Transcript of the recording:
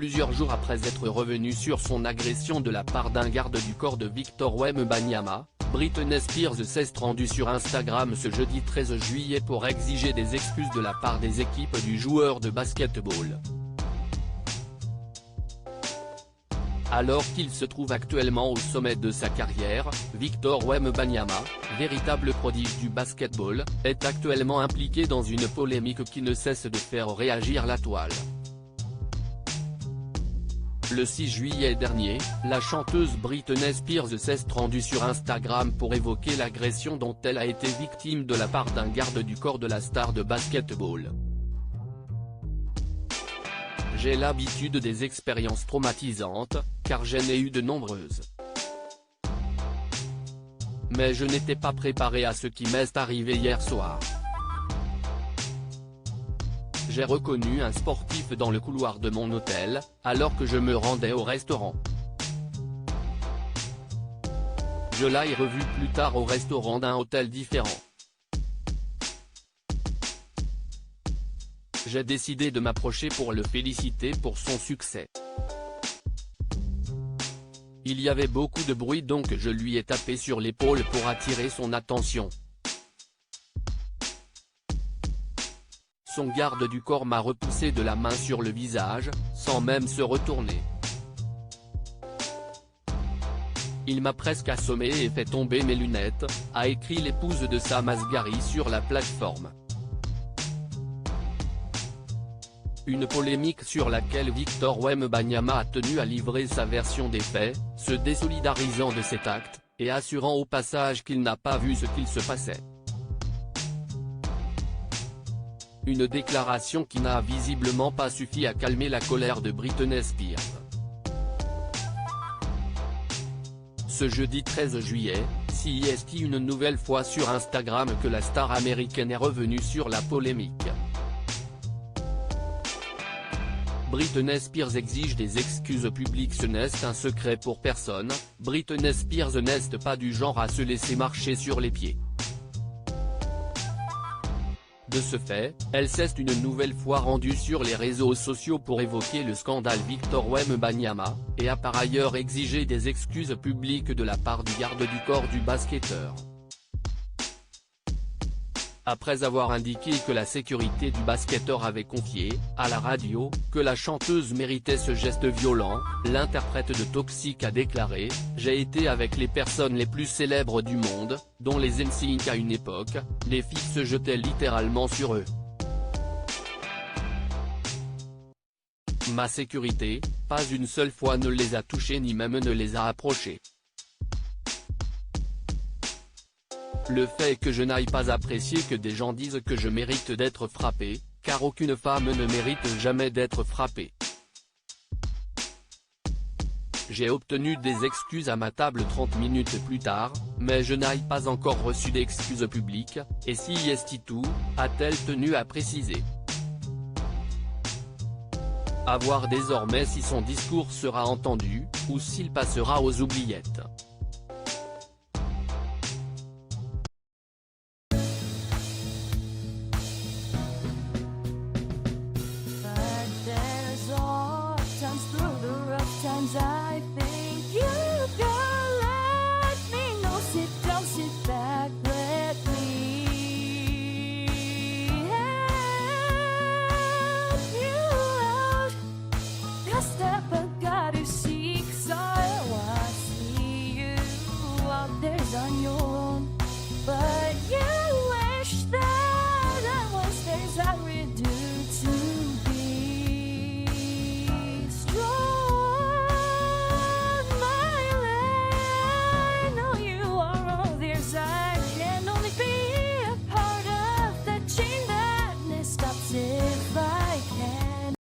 plusieurs jours après être revenu sur son agression de la part d'un garde du corps de Victor Wembanyama, Britney Spears s'est rendue sur Instagram ce jeudi 13 juillet pour exiger des excuses de la part des équipes du joueur de basketball. Alors qu'il se trouve actuellement au sommet de sa carrière, Victor Wembanyama, véritable prodige du basketball, est actuellement impliqué dans une polémique qui ne cesse de faire réagir la toile. Le 6 juillet dernier, la chanteuse Britney Spears s'est rendue sur Instagram pour évoquer l'agression dont elle a été victime de la part d'un garde du corps de la star de basketball. J'ai l'habitude des expériences traumatisantes, car j'en ai eu de nombreuses. Mais je n'étais pas préparé à ce qui m'est arrivé hier soir. J'ai reconnu un sportif dans le couloir de mon hôtel, alors que je me rendais au restaurant. Je l'ai revu plus tard au restaurant d'un hôtel différent. J'ai décidé de m'approcher pour le féliciter pour son succès. Il y avait beaucoup de bruit donc je lui ai tapé sur l'épaule pour attirer son attention. Son garde du corps m'a repoussé de la main sur le visage, sans même se retourner. Il m'a presque assommé et fait tomber mes lunettes, a écrit l'épouse de Sam Asghari sur la plateforme. Une polémique sur laquelle Victor Wembanyama a tenu à livrer sa version des faits, se désolidarisant de cet acte, et assurant au passage qu'il n'a pas vu ce qu'il se passait. Une déclaration qui n'a visiblement pas suffi à calmer la colère de Britney Spears. Ce jeudi 13 juillet, CEST une nouvelle fois sur Instagram que la star américaine est revenue sur la polémique. Britney Spears exige des excuses publiques. Ce n'est un secret pour personne, Britney Spears n'est pas du genre à se laisser marcher sur les pieds. De ce fait, elle s'est une nouvelle fois rendue sur les réseaux sociaux pour évoquer le scandale Victor Wembanyama, et a par ailleurs exigé des excuses publiques de la part du garde du corps du basketteur. Après avoir indiqué que la sécurité du basketteur avait confié, à la radio, que la chanteuse méritait ce geste violent, l'interprète de Toxic a déclaré « J'ai été avec les personnes les plus célèbres du monde, dont les NSYNC à une époque, les filles se jetaient littéralement sur eux. Ma sécurité, pas une seule fois ne les a touchés ni même ne les a approchés. Le fait que je n'aille pas apprécier que des gens disent que je mérite d'être frappée, car aucune femme ne mérite jamais d'être frappée. J'ai obtenu des excuses à ma table 30 minutes plus tard, mais je n'ai pas encore reçu d'excuses publiques, et CEST2, a-t-elle tenu à préciser. À voir désormais si son discours sera entendu, ou s'il passera aux oubliettes. I think you can let me know. Sit down, sit back, let me help you out. Just step